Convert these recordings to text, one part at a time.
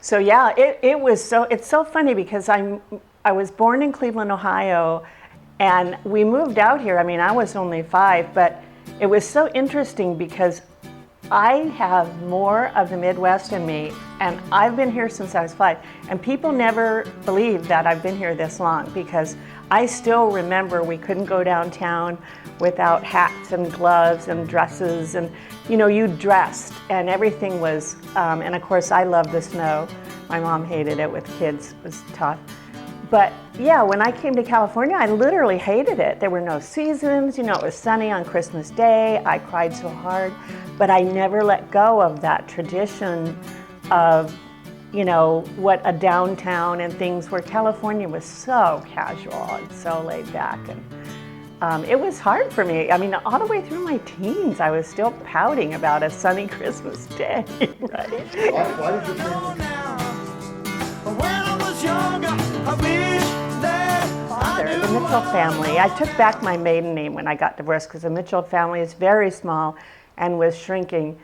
So yeah, it's so funny because I was born in Cleveland, Ohio, and we moved out here. I mean, I was only 5, but it was so interesting because I have more of the Midwest in me, and I've been here since I was 5. And people never believe that I've been here this long because I still remember we couldn't go downtown without hats and gloves and dresses, and you dressed, and everything was. And of course, I love the snow. My mom hated it with kids; it was tough. But yeah, when I came to California, I literally hated it. There were no seasons, it was sunny on Christmas Day. I cried so hard, but I never let go of that tradition of, what a downtown and things where California was so casual and so laid back. And it was hard for me. I mean, all the way through my teens, I was still pouting about a sunny Christmas day, right? Why did you change? When I was younger, I wish that I knew The Mitchell family. I took back my maiden name when I got divorced because the Mitchell family is very small and was shrinking.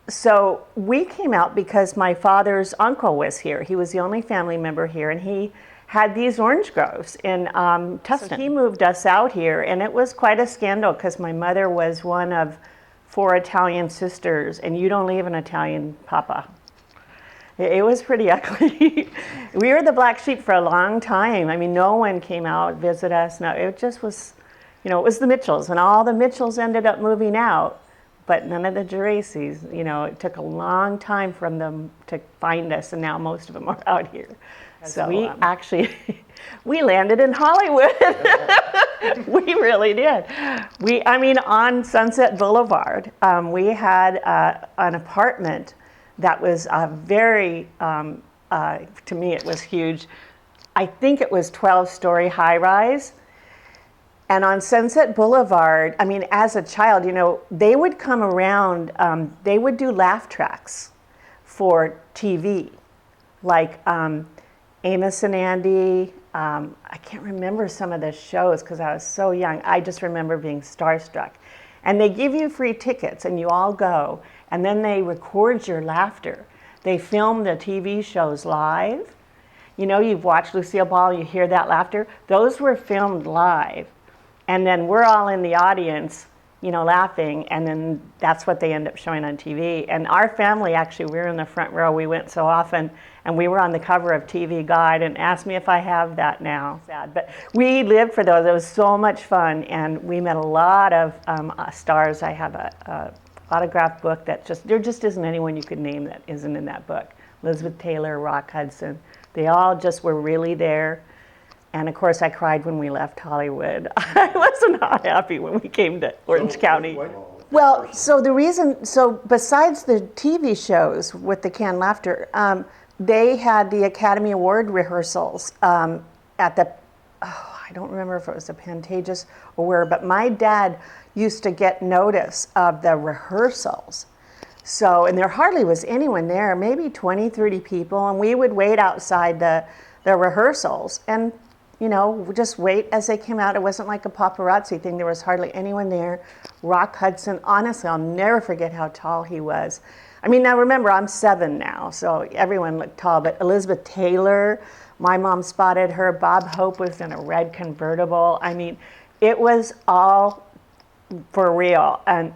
So we came out because my father's uncle was here. He was the only family member here, and he had these orange groves in Tustin. So he moved us out here, and it was quite a scandal because my mother was one of 4 Italian sisters, and you don't leave an Italian papa. It was pretty ugly. We were the black sheep for a long time. I mean, no one came out, visit us. No, it just was, it was the Mitchells, and all the Mitchells ended up moving out, but none of the Geracis. It took a long time for them to find us, and now most of them are out here. So we actually, we landed in Hollywood. We really did. On Sunset Boulevard, we had an apartment that was very, to me it was huge. I think it was 12-story high-rise. And on Sunset Boulevard, as a child, they would come around, they would do laugh tracks for TV, like Amos and Andy. I can't remember some of the shows because I was so young. I just remember being starstruck. And they give you free tickets and you all go, and then they record your laughter. They film the TV shows live. You've watched Lucille Ball, you hear that laughter. Those were filmed live. And then we're all in the audience, laughing, and then that's what they end up showing on TV. And our family, actually, we were in the front row. We went so often, and we were on the cover of TV Guide, and asked me if I have that now. Sad, but we lived for those. It was so much fun, and we met a lot of stars. I have a autographed book there just isn't anyone you could name that isn't in that book. Elizabeth Taylor, Rock Hudson, they all just were really there. And of course, I cried when we left Hollywood. I was not happy when we came to Orange County. Well, so besides the TV shows with the canned laughter, they had the Academy Award rehearsals at the, I don't remember if it was the Pantages or where, but my dad used to get notice of the rehearsals. So, and there hardly was anyone there, maybe 20, 30 people, and we would wait outside the rehearsals and just wait as they came out. It wasn't like a paparazzi thing. There was hardly anyone there. Rock Hudson, honestly, I'll never forget how tall he was. Now remember, I'm 7 now, so everyone looked tall, but Elizabeth Taylor, my mom spotted her. Bob Hope was in a red convertible. It was all for real. And,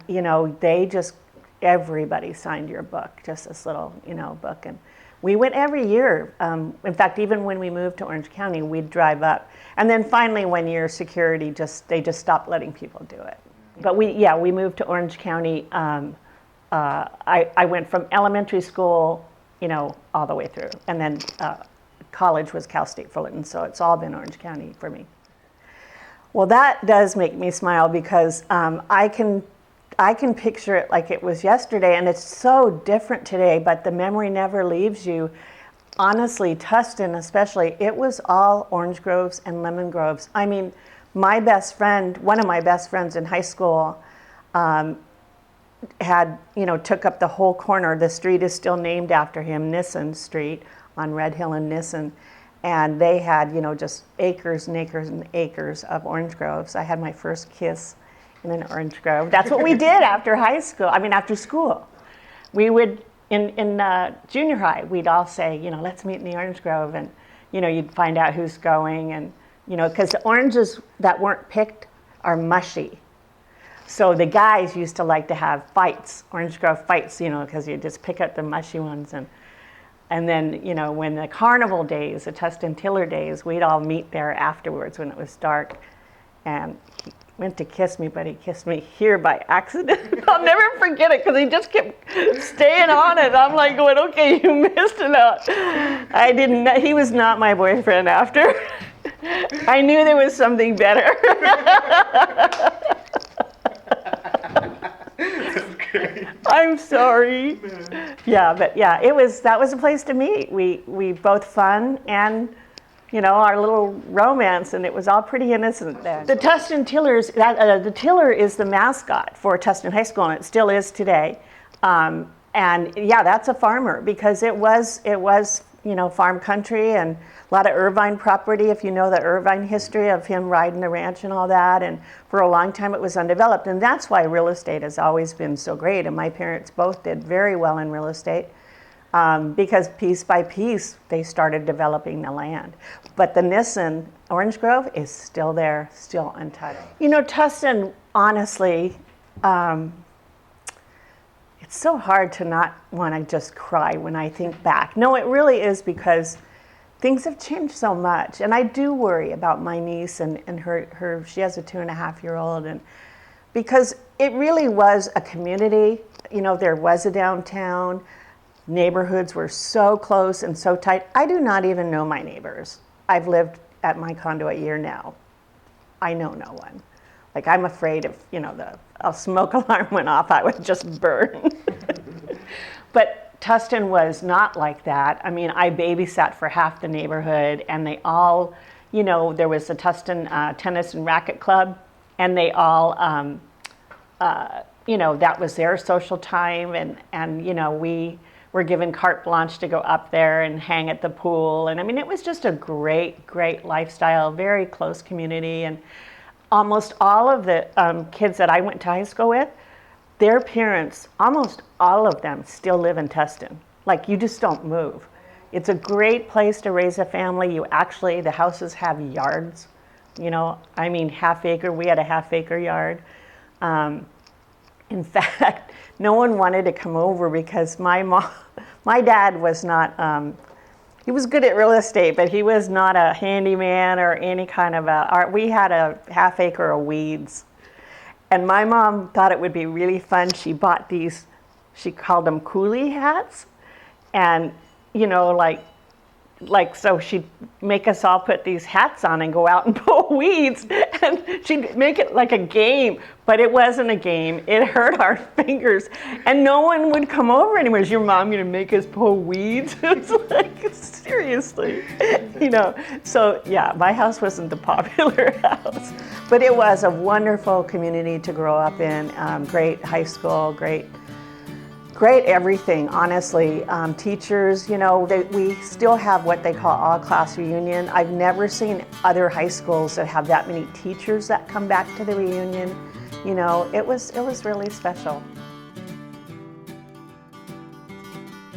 everybody signed your book, just this little, book. And we went every year. In fact, even when we moved to Orange County, we'd drive up. And then finally, one year, security they just stopped letting people do it. But we moved to Orange County. I went from elementary school, all the way through. And then college was Cal State Fullerton, so it's all been Orange County for me. Well, that does make me smile because I can picture it like it was yesterday, and it's so different today, but the memory never leaves you. Honestly, Tustin especially, it was all orange groves and lemon groves. My best friend, one of my best friends in high school, took up the whole corner. The street is still named after him, Nissen Street on Red Hill and Nissen. And they had, just acres and acres and acres of orange groves. I had my first kiss in an orange grove. That's what we did after high school. After school. We would in junior high, we'd all say, let's meet in the orange grove, and you'd find out who's going, and because the oranges that weren't picked are mushy. So the guys used to like to have fights, orange grove fights, because you just pick up the mushy ones, and then when the carnival days, the Tustin Tiller days, we'd all meet there afterwards when it was dark, and he went to kiss me, but he kissed me here by accident. I'll never forget it because he just kept staying on it. I'm like going, okay, you missed it out. I didn't. He was not my boyfriend after. I knew there was something better. I'm sorry. Yeah, but yeah, that was a place to meet. We both fun and our little romance, and it was all pretty innocent then. The Tustin Tillers, the Tiller is the mascot for Tustin High School, and it still is today. And yeah, that's a farmer because it was farm country and a lot of Irvine property, if you know the Irvine history of him riding the ranch and all that. And for a long time it was undeveloped, and that's why real estate has always been so great. And my parents both did very well in real estate. Because piece by piece, they started developing the land. But the Nissen Orange Grove is still there, still untouched. Tustin, honestly, it's so hard to not want to just cry when I think back. No, it really is because things have changed so much. And I do worry about my niece and her she has a 2.5-year-old, and because it really was a community. There was a downtown. Neighborhoods were so close and so tight. I do not even know my neighbors. I've lived at my condo a year now. I know no one. Like, I'm afraid if, a smoke alarm went off, I would just burn. But Tustin was not like that. I mean, I babysat for half the neighborhood, and they all, there was a Tustin tennis and racket club, and they all, that was their social time, and we were given carte blanche to go up there and hang at the pool. And I mean, it was just a great, great lifestyle, very close community. And almost all of the kids that I went to high school with, their parents, almost all of them still live in Tustin. Like, you just don't move. It's a great place to raise a family. The houses have yards, half acre. We had a half-acre yard. In fact, no one wanted to come over because my dad was not, he was good at real estate, but he was not a handyman or any kind of we had a half acre of weeds. And my mom thought it would be really fun. She bought these, she called them coolie hats. And, so she'd make us all put these hats on and go out and pull weeds, and she'd make it like a game, but it wasn't a game. It hurt our fingers, and no one would come over anymore. Is your mom gonna make us pull weeds? It's like, seriously, So yeah, my house wasn't the popular house, but it was a wonderful community to grow up in. Great high school, great everything, honestly. Teachers, we still have what they call all-class reunion. I've never seen other high schools that have that many teachers that come back to the reunion. It was really special.